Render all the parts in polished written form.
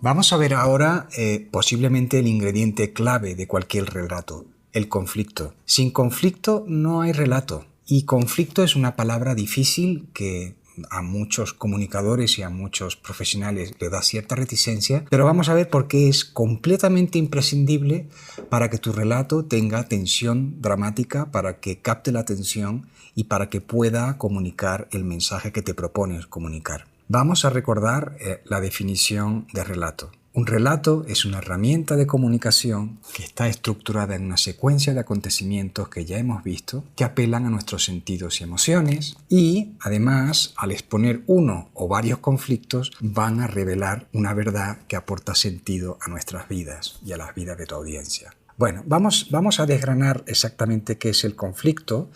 Vamos a ver ahora posiblemente el ingrediente clave de cualquier relato, el conflicto. Sin conflicto no hay relato. Y conflicto es una palabra difícil que a muchos comunicadores y a muchos profesionales le da cierta reticencia, pero vamos a ver por qué es completamente imprescindible para que tu relato tenga tensión dramática, para que capte la atención y para que pueda comunicar el mensaje que te propones comunicar. Vamos a recordar la definición de relato. Un relato es una herramienta de comunicación que está estructurada en una secuencia de acontecimientos que ya hemos visto, que apelan a nuestros sentidos y emociones y, además, al exponer uno o varios conflictos, van a revelar una verdad que aporta sentido a nuestras vidas y a las vidas de tu audiencia. Bueno, vamos a desgranar exactamente qué es el conflicto,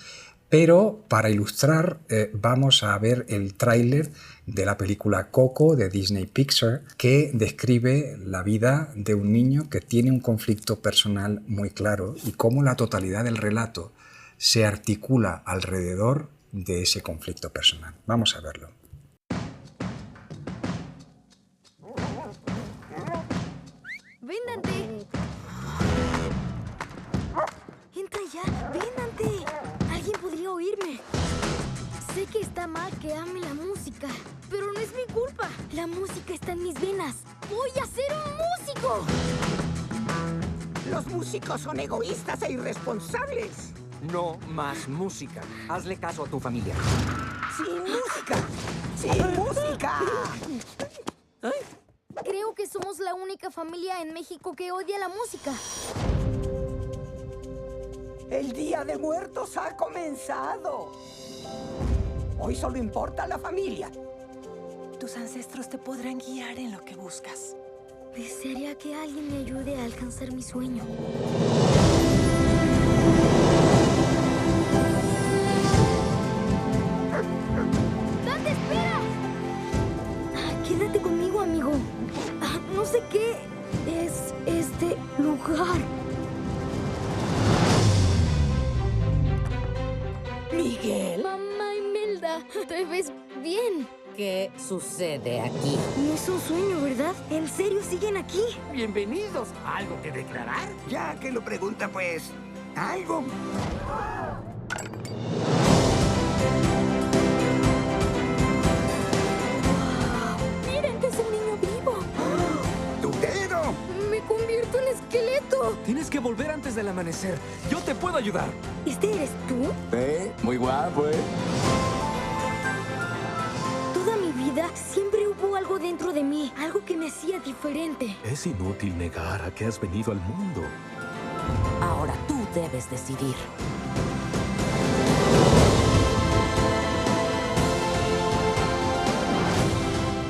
pero para ilustrar vamos a ver el tráiler de la película Coco de Disney Pixar, que describe la vida de un niño que tiene un conflicto personal muy claro y cómo la totalidad del relato se articula alrededor de ese conflicto personal. Vamos a verlo. ¡Ven, Dante! ¡Entra ya! ¡Ven, Dante! Alguien podría oírme. Sé que está mal que ame la música, pero no es mi culpa. La música está en mis venas. ¡Voy a ser un músico! Los músicos son egoístas e irresponsables. No más música. Hazle caso a tu familia. ¡Sin música! ¡Sin música! Creo que somos la única familia en México que odia la música. El Día de Muertos ha comenzado. Hoy solo importa la familia. Tus ancestros te podrán guiar en lo que buscas. Desearía que alguien me ayude a alcanzar mi sueño. ¡Dante, espera! Quédate conmigo, amigo. No sé qué es este lugar. Miguel. Mamá Imelda, te ves bien. ¿Qué sucede aquí? No es un sueño, ¿verdad? ¿En serio siguen aquí? Bienvenidos. ¿Algo que declarar? Ya que lo pregunta, pues, algo. ¡Miren que es un niño vivo! ¡Tutero! ¡Me convierto en esqueleto! Tienes que volver antes del amanecer. Yo te puedo ayudar. ¿Este eres tú? Muy guapo, ¿eh? Toda mi vida siempre hubo algo dentro de mí, algo que me hacía diferente. Es inútil negar a que has venido al mundo. Ahora tú debes decidir.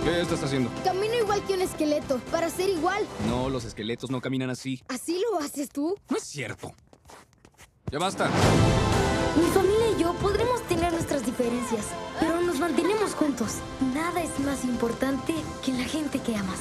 ¿Qué estás haciendo? Camino igual que un esqueleto, para ser igual. No, los esqueletos no caminan así. ¿Así lo haces tú? No es cierto. Ya basta. Mi familia y yo podremos tener nuestras diferencias, pero nos mantenemos juntos. Nada es más importante que la gente que amas.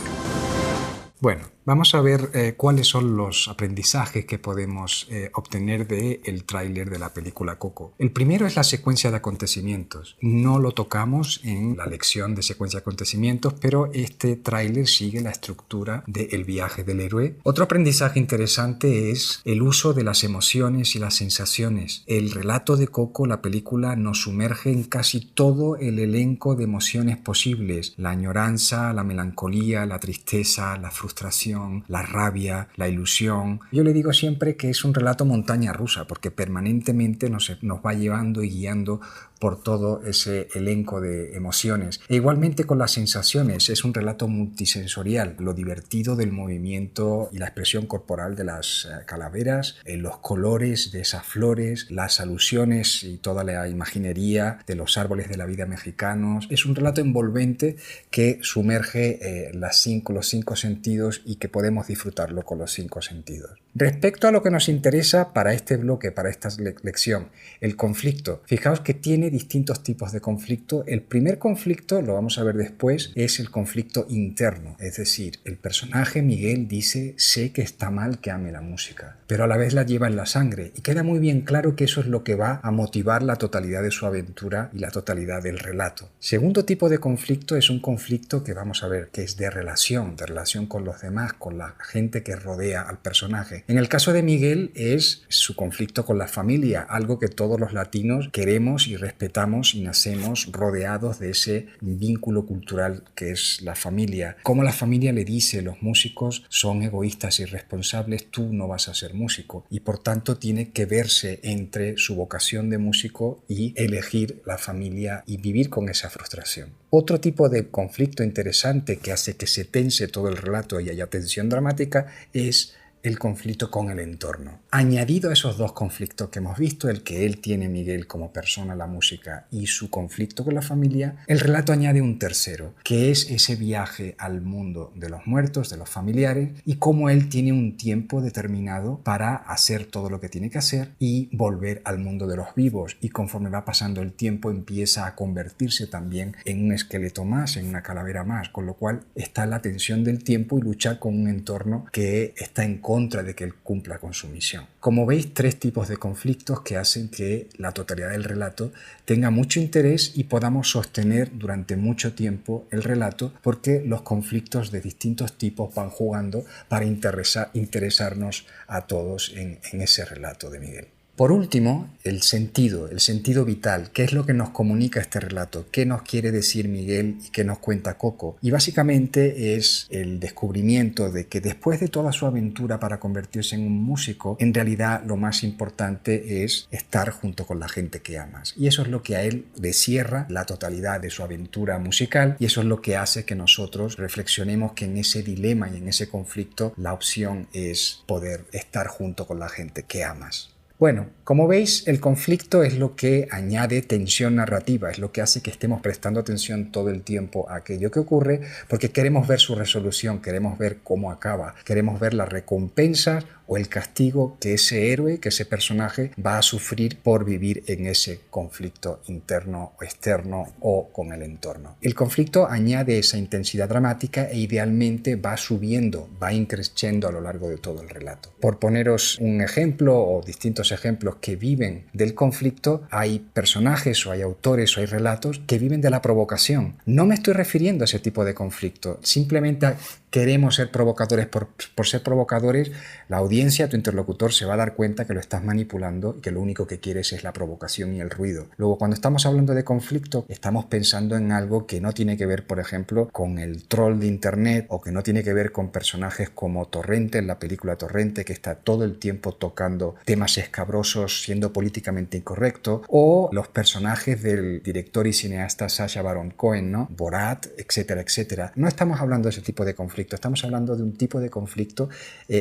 Bueno, vamos a ver cuáles son los aprendizajes que podemos obtener del tráiler de la película Coco. El primero es la secuencia de acontecimientos. No lo tocamos en la lección de secuencia de acontecimientos, pero este tráiler sigue la estructura del viaje del héroe. Otro aprendizaje interesante es el uso de las emociones y las sensaciones. El relato de Coco, la película, nos sumerge en casi todo el elenco de emociones posibles. La añoranza, la melancolía, la tristeza, la frustración, la rabia, la ilusión. Yo le digo siempre que es un relato montaña rusa porque permanentemente nos va llevando y guiando por todo ese elenco de emociones. E igualmente con las sensaciones, es un relato multisensorial. Lo divertido del movimiento y la expresión corporal de las calaveras, los colores de esas flores, las alusiones y toda la imaginería de los árboles de la vida mexicanos. Es un relato envolvente que sumerge los cinco sentidos y que podemos disfrutarlo con los 5 sentidos. Respecto a lo que nos interesa para este bloque, para esta lección, el conflicto, fijaos que tiene distintos tipos de conflicto. El primer conflicto, lo vamos a ver después, es el conflicto interno. Es decir, el personaje Miguel dice, sé que está mal que ame la música, pero a la vez la lleva en la sangre. Y queda muy bien claro que eso es lo que va a motivar la totalidad de su aventura y la totalidad del relato. Segundo tipo de conflicto es un conflicto que vamos a ver que es de relación con los demás, con la gente que rodea al personaje. En el caso de Miguel es su conflicto con la familia, algo que todos los latinos queremos y respetamos y nacemos rodeados de ese vínculo cultural que es la familia. Como la familia le dice, los músicos son egoístas y irresponsables, tú no vas a ser músico, y por tanto tiene que verse entre su vocación de músico y elegir la familia y vivir con esa frustración. Otro tipo de conflicto interesante que hace que se tense todo el relato y haya tensión dramática es el conflicto con el entorno. Añadido a esos dos conflictos que hemos visto, el que él tiene, Miguel, como persona, la música, y su conflicto con la familia, el relato añade un tercero, que es ese viaje al mundo de los muertos, de los familiares, y cómo él tiene un tiempo determinado para hacer todo lo que tiene que hacer y volver al mundo de los vivos. Y conforme va pasando el tiempo empieza a convertirse también en un esqueleto más, en una calavera más, con lo cual está la tensión del tiempo y luchar con un entorno que está en contra de que él cumpla con su misión. Como veis, tres tipos de conflictos que hacen que la totalidad del relato tenga mucho interés y podamos sostener durante mucho tiempo el relato, porque los conflictos de distintos tipos van jugando para interesarnos a todos en ese relato de Miguel. Por último, el sentido vital. ¿Qué es lo que nos comunica este relato? ¿Qué nos quiere decir Miguel y qué nos cuenta Coco? Y básicamente es el descubrimiento de que después de toda su aventura para convertirse en un músico, en realidad lo más importante es estar junto con la gente que amas. Y eso es lo que a él le cierra la totalidad de su aventura musical, y eso es lo que hace que nosotros reflexionemos que en ese dilema y en ese conflicto la opción es poder estar junto con la gente que amas. Bueno, como veis, el conflicto es lo que añade tensión narrativa, es lo que hace que estemos prestando atención todo el tiempo a aquello que ocurre, porque queremos ver su resolución, queremos ver cómo acaba, queremos ver las recompensas o el castigo que ese héroe, que ese personaje va a sufrir por vivir en ese conflicto interno o externo o con el entorno. El conflicto añade esa intensidad dramática e idealmente va subiendo, va increciendo a lo largo de todo el relato. Por poneros un ejemplo o distintos ejemplos que viven del conflicto, hay personajes o hay autores o hay relatos que viven de la provocación. No me estoy refiriendo a ese tipo de conflicto, simplemente queremos ser provocadores por ser provocadores. La audiencia, tu interlocutor, se va a dar cuenta que lo estás manipulando y que lo único que quieres es la provocación y el ruido. Luego, cuando estamos hablando de conflicto, estamos pensando en algo que no tiene que ver, por ejemplo, con el troll de internet, o que no tiene que ver con personajes como Torrente, en la película Torrente, que está todo el tiempo tocando temas escabrosos, siendo políticamente incorrecto, o los personajes del director y cineasta Sacha Baron Cohen, ¿no? Borat, etcétera, etcétera. No estamos hablando de ese tipo de conflicto. Estamos hablando de un tipo de conflicto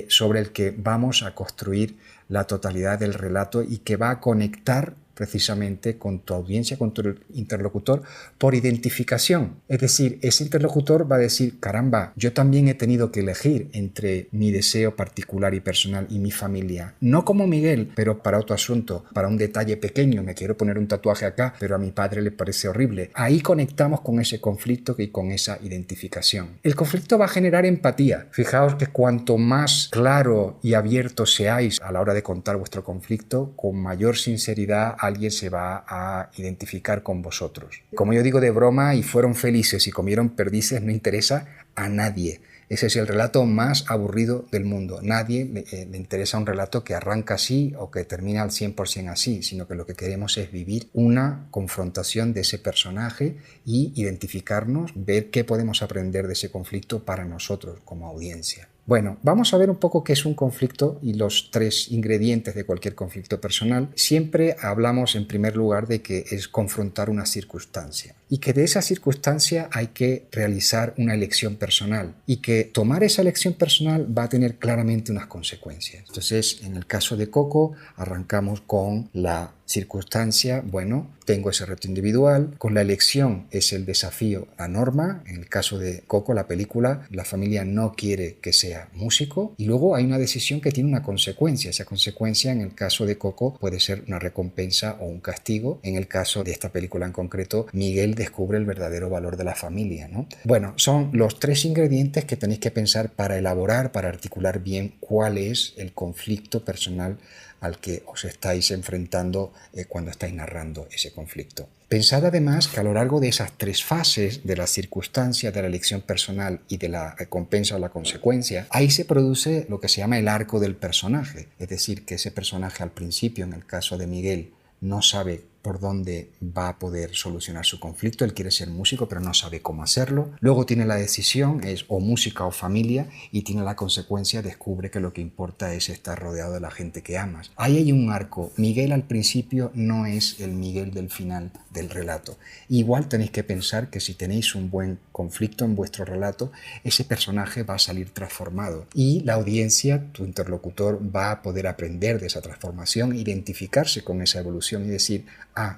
sobre el que vamos a construir la totalidad del relato y que va a conectar precisamente con tu audiencia, con tu interlocutor, por identificación. Es decir, ese interlocutor va a decir, caramba, yo también he tenido que elegir entre mi deseo particular y personal y mi familia. No como Miguel, pero para otro asunto, para un detalle pequeño, me quiero poner un tatuaje acá, pero a mi padre le parece horrible. Ahí conectamos con ese conflicto y con esa identificación. El conflicto va a generar empatía. Fijaos que cuanto más claro y abierto seáis a la hora de contar vuestro conflicto, con mayor sinceridad alguien se va a identificar con vosotros. Como yo digo de broma, y fueron felices y comieron perdices, no interesa a nadie. Ese es el relato más aburrido del mundo. Nadie le interesa un relato que arranca así o que termina al 100% así, sino que lo que queremos es vivir una confrontación de ese personaje y identificarnos, ver qué podemos aprender de ese conflicto para nosotros como audiencia. Bueno, vamos a ver un poco qué es un conflicto y los tres ingredientes de cualquier conflicto personal. Siempre hablamos en primer lugar de que es confrontar una circunstancia y que de esa circunstancia hay que realizar una elección personal y que tomar esa elección personal va a tener claramente unas consecuencias. Entonces, en el caso de Coco, arrancamos con la circunstancia, bueno, tengo ese reto individual. Con la elección es el desafío, la norma. En el caso de Coco, la película, la familia no quiere que sea músico. Y luego hay una decisión que tiene una consecuencia. Esa consecuencia, en el caso de Coco, puede ser una recompensa o un castigo. En el caso de esta película en concreto, Miguel descubre el verdadero valor de la familia, ¿no? Bueno, son los 3 ingredientes que tenéis que pensar para elaborar, para articular bien cuál es el conflicto personal al que os estáis enfrentando cuando estáis narrando ese conflicto. Pensad además que a lo largo de esas 3 fases, de las circunstancias, de la elección personal y de la recompensa o la consecuencia, ahí se produce lo que se llama el arco del personaje. Es decir, que ese personaje al principio, en el caso de Miguel, no sabe por dónde va a poder solucionar su conflicto. Él quiere ser músico, pero no sabe cómo hacerlo. Luego tiene la decisión, es o música o familia, y tiene la consecuencia, descubre que lo que importa es estar rodeado de la gente que amas. Ahí hay un arco. Miguel al principio no es el Miguel del final del relato. Igual tenéis que pensar que si tenéis un buen conflicto en vuestro relato, ese personaje va a salir transformado y la audiencia, tu interlocutor, va a poder aprender de esa transformación, identificarse con esa evolución y decir: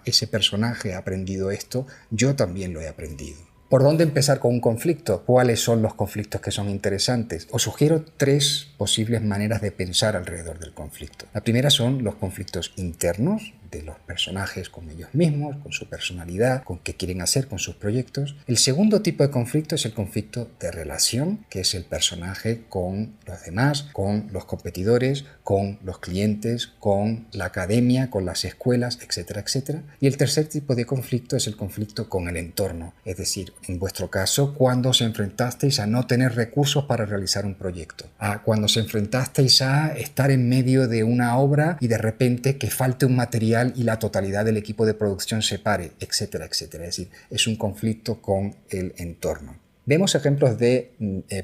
ese personaje ha aprendido esto, yo también lo he aprendido. ¿Por dónde empezar con un conflicto? ¿Cuáles son los conflictos que son interesantes? Os sugiero 3 posibles maneras de pensar alrededor del conflicto. La primera son los conflictos internos, de los personajes con ellos mismos, con su personalidad, con qué quieren hacer, con sus proyectos. El segundo tipo de conflicto es el conflicto de relación, que es el personaje con los demás, con los competidores, con los clientes, con la academia, con las escuelas, etcétera, etcétera. Y el tercer tipo de conflicto es el conflicto con el entorno, es decir, en vuestro caso, cuando os enfrentasteis a no tener recursos para realizar un proyecto, cuando os enfrentasteis a estar en medio de una obra y de repente que falte un material y la totalidad del equipo de producción se pare, etcétera, etcétera. Es decir, es un conflicto con el entorno. Vemos ejemplos de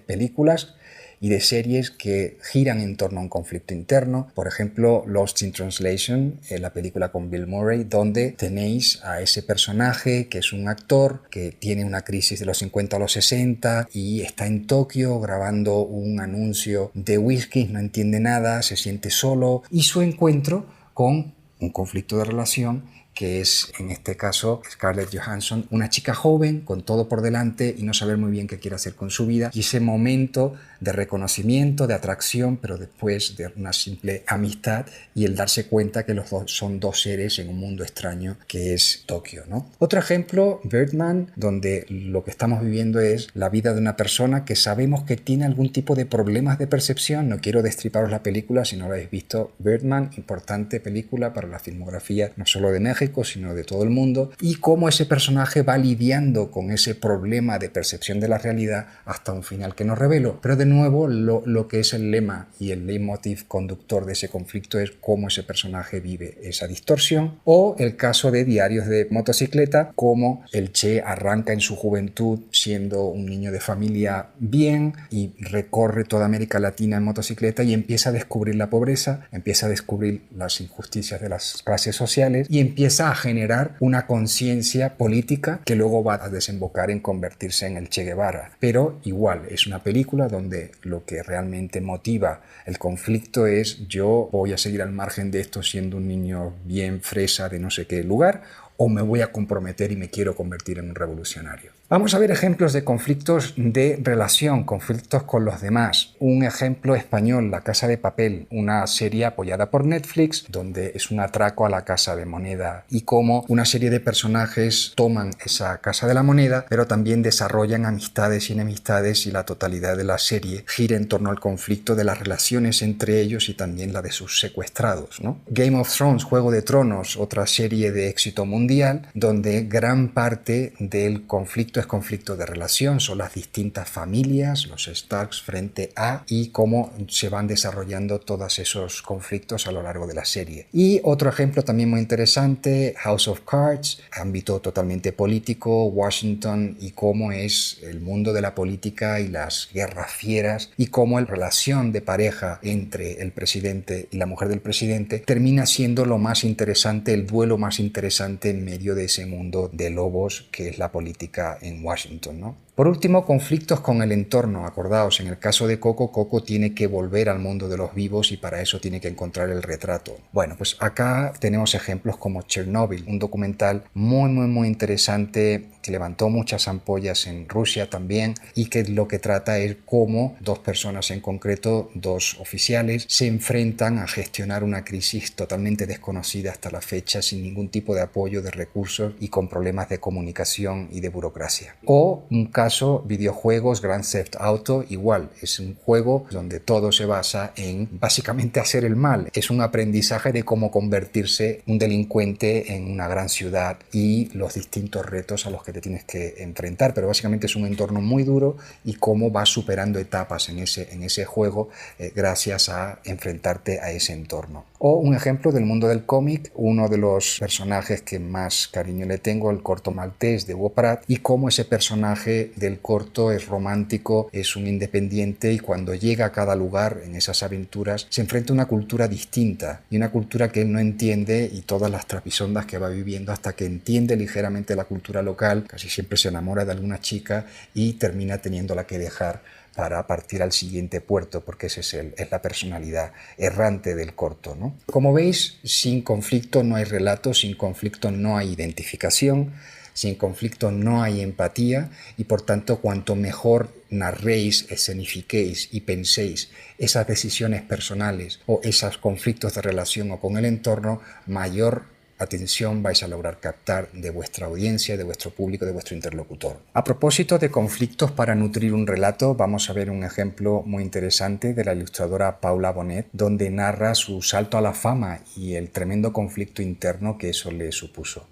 películas y de series que giran en torno a un conflicto interno. Por ejemplo, Lost in Translation, la película con Bill Murray, donde tenéis a ese personaje que es un actor que tiene una crisis de los 50 a los 60 y está en Tokio grabando un anuncio de whisky, no entiende nada, se siente solo, y su encuentro con un conflicto de relación que es, en este caso, Scarlett Johansson, una chica joven con todo por delante y no saber muy bien qué quiere hacer con su vida, y ese momento de reconocimiento, de atracción, pero después de una simple amistad y el darse cuenta que los dos son 2 seres en un mundo extraño que es Tokio, ¿no? Otro ejemplo, Birdman, donde lo que estamos viviendo es la vida de una persona que sabemos que tiene algún tipo de problemas de percepción. No quiero destriparos la película si no la habéis visto. Birdman, importante película para la filmografía no solo de México, sino de todo el mundo, y cómo ese personaje va lidiando con ese problema de percepción de la realidad hasta un final que no revelo. Pero de nuevo, lo que es el lema y el leitmotiv conductor de ese conflicto es cómo ese personaje vive esa distorsión. O el caso de Diarios de motocicleta, cómo el Che arranca en su juventud siendo un niño de familia bien y recorre toda América Latina en motocicleta y empieza a descubrir la pobreza, empieza a descubrir las injusticias de las clases sociales y empieza a generar una conciencia política que luego va a desembocar en convertirse en el Che Guevara. Pero igual, es una película donde lo que realmente motiva el conflicto es: yo voy a seguir al margen de esto siendo un niño bien fresa de no sé qué lugar, o me voy a comprometer y me quiero convertir en un revolucionario. Vamos a ver ejemplos de conflictos de relación, conflictos con los demás. Un ejemplo español, La Casa de Papel, una serie apoyada por Netflix, donde es un atraco a la Casa de Moneda y cómo una serie de personajes toman esa Casa de la Moneda, pero también desarrollan amistades y enemistades, y la totalidad de la serie gira en torno al conflicto de las relaciones entre ellos y también la de sus secuestrados, ¿no? Game of Thrones, Juego de Tronos, otra serie de éxito mundial, donde gran parte del conflicto es conflicto de relación, son las distintas familias, los Starks frente a, y cómo se van desarrollando todos esos conflictos a lo largo de la serie. Y otro ejemplo también muy interesante, House of Cards, ámbito totalmente político, Washington, y cómo es el mundo de la política y las guerras fieras, y cómo la relación de pareja entre el presidente y la mujer del presidente termina siendo lo más interesante, el duelo más interesante en medio de ese mundo de lobos que es la política en Washington, ¿no? Por último, conflictos con el entorno. Acordaos, en el caso de Coco, Coco tiene que volver al mundo de los vivos y para eso tiene que encontrar el retrato. Bueno, pues acá tenemos ejemplos como Chernobyl, un documental muy interesante que levantó muchas ampollas en Rusia también y que lo que trata es cómo dos personas en concreto, dos oficiales, se enfrentan a gestionar una crisis totalmente desconocida hasta la fecha, sin ningún tipo de apoyo, de recursos y con problemas de comunicación y de burocracia. O un caso, videojuegos, Grand Theft Auto, igual, es un juego donde todo se basa en básicamente hacer el mal. Es un aprendizaje de cómo convertirse un delincuente en una gran ciudad y los distintos retos a los que te tienes que enfrentar, pero básicamente es un entorno muy duro y cómo vas superando etapas en ese juego gracias a enfrentarte a ese entorno. O un ejemplo del mundo del cómic, uno de los personajes que más cariño le tengo, el corto maltés de Hugo Pratt, y cómo ese personaje del corto es romántico, es un independiente y cuando llega a cada lugar en esas aventuras se enfrenta a una cultura distinta y una cultura que él no entiende y todas las trapisondas que va viviendo hasta que entiende ligeramente la cultura local, casi siempre se enamora de alguna chica y termina teniéndola que dejar para partir al siguiente puerto, porque esa es la personalidad errante del corto, ¿no? Como veis, sin conflicto no hay relato, sin conflicto no hay identificación, sin conflicto no hay empatía y por tanto cuanto mejor narréis, escenifiquéis y penséis esas decisiones personales o esos conflictos de relación o con el entorno, mayor atención vais a lograr captar de vuestra audiencia, de vuestro público, de vuestro interlocutor. A propósito de conflictos para nutrir un relato, vamos a ver un ejemplo muy interesante de la ilustradora Paula Bonet, donde narra su salto a la fama y el tremendo conflicto interno que eso le supuso.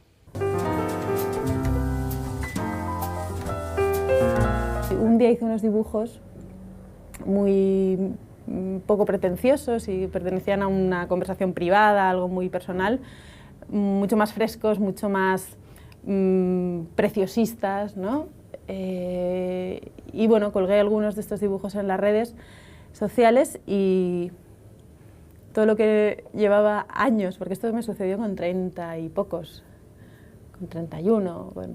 Un día hice unos dibujos muy poco pretenciosos y pertenecían a una conversación privada, algo muy personal, mucho más frescos, mucho más preciosistas, ¿no? Y bueno, colgué algunos de estos dibujos en las redes sociales y todo lo que llevaba años, porque esto me sucedió con 30 y pocos, con 31, bueno,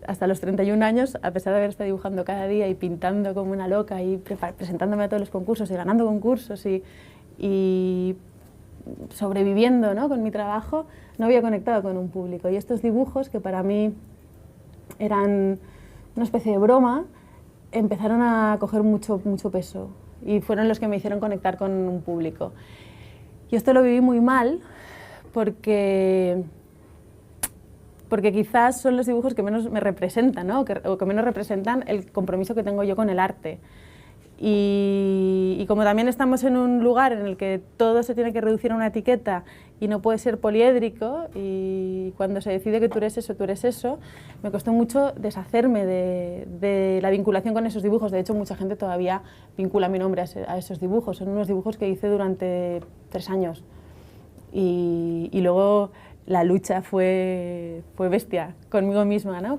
hasta los 31 años, a pesar de haber estado dibujando cada día y pintando como una loca y presentándome a todos los concursos y ganando concursos y sobreviviendo, ¿no?, con mi trabajo, no había conectado con un público. Y estos dibujos, que para mí eran una especie de broma, empezaron a coger mucho peso y fueron los que me hicieron conectar con un público. Y esto lo viví muy mal porque quizás son los dibujos que menos me representan, ¿no?, o que menos representan el compromiso que tengo yo con el arte. Y como también estamos en un lugar en el que todo se tiene que reducir a una etiqueta y no puede ser poliédrico, y cuando se decide que tú eres eso, me costó mucho deshacerme de la vinculación con esos dibujos. De hecho, mucha gente todavía vincula mi nombre a esos dibujos. Son unos dibujos que hice durante 3 años. Y luego la lucha fue bestia conmigo misma, ¿no?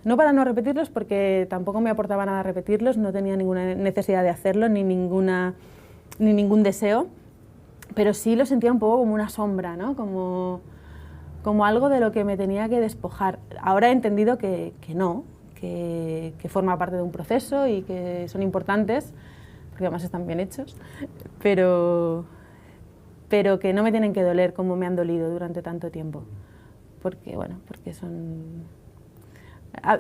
No para no repetirlos, porque tampoco me aportaba nada repetirlos, no tenía ninguna necesidad de hacerlo, ni ningún deseo, pero sí lo sentía un poco como una sombra, ¿no? Como algo de lo que me tenía que despojar. Ahora he entendido que no, que forma parte de un proceso y que son importantes, porque además están bien hechos, pero que no me tienen que doler como me han dolido durante tanto tiempo, porque son...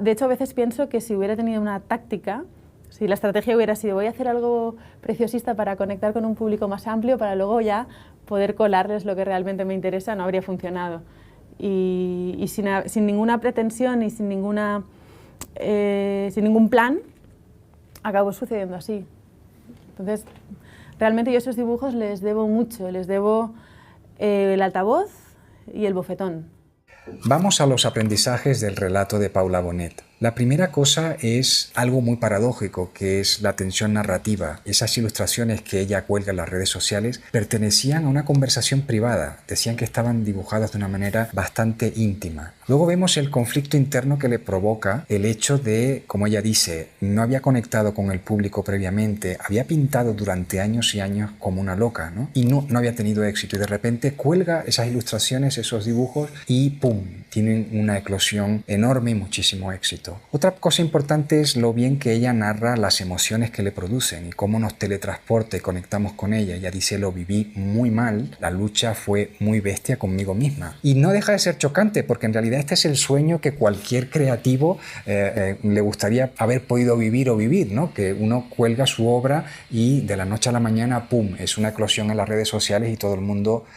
De hecho, a veces pienso que si hubiera tenido una táctica, si la estrategia hubiera sido voy a hacer algo preciosista para conectar con un público más amplio, para luego ya poder colarles lo que realmente me interesa, no habría funcionado. Y sin ninguna pretensión y sin ningún plan, acabó sucediendo así. Entonces, realmente yo a esos dibujos les debo mucho, les debo el altavoz y el bofetón. Vamos a los aprendizajes del relato de Paula Bonet. La primera cosa es algo muy paradójico, que es la tensión narrativa. Esas ilustraciones que ella cuelga en las redes sociales pertenecían a una conversación privada. Decían que estaban dibujadas de una manera bastante íntima. Luego vemos el conflicto interno que le provoca el hecho de, como ella dice, no había conectado con el público previamente, había pintado durante años y años como una loca, ¿no? Y no había tenido éxito. Y de repente cuelga esas ilustraciones, esos dibujos y ¡pum!, tienen una eclosión enorme y muchísimo éxito. Otra cosa importante es lo bien que ella narra las emociones que le producen y cómo nos teletransporta y conectamos con ella. Ella dice: lo viví muy mal, la lucha fue muy bestia conmigo misma. Y no deja de ser chocante, porque en realidad este es el sueño que cualquier creativo le gustaría haber podido vivir o vivir, ¿no? Que uno cuelga su obra y de la noche a la mañana, ¡pum!, es una eclosión en las redes sociales y todo el mundo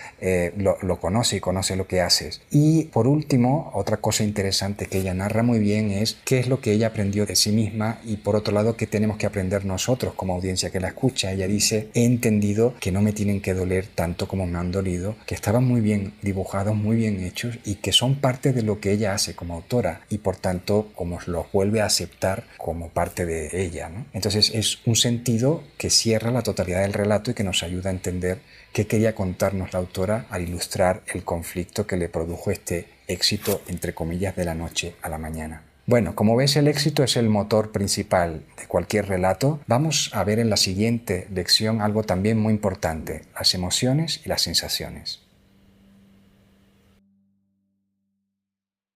lo conoce y conoce lo que haces. Y por último, otra cosa interesante que ella narra muy bien es qué es lo que ella aprendió de sí misma y por otro lado qué tenemos que aprender nosotros como audiencia que la escucha. Ella dice: he entendido que no me tienen que doler tanto como me han dolido, que estaban muy bien dibujados, muy bien hechos y que son parte de lo que ella hace como autora y por tanto como los vuelve a aceptar como parte de ella, ¿no? Entonces es un sentido que cierra la totalidad del relato y que nos ayuda a entender qué quería contarnos la autora al ilustrar el conflicto que le produjo este éxito, entre comillas, de la noche a la mañana. Bueno, como ves, el éxito es el motor principal de cualquier relato. Vamos a ver en la siguiente lección algo también muy importante: las emociones y las sensaciones.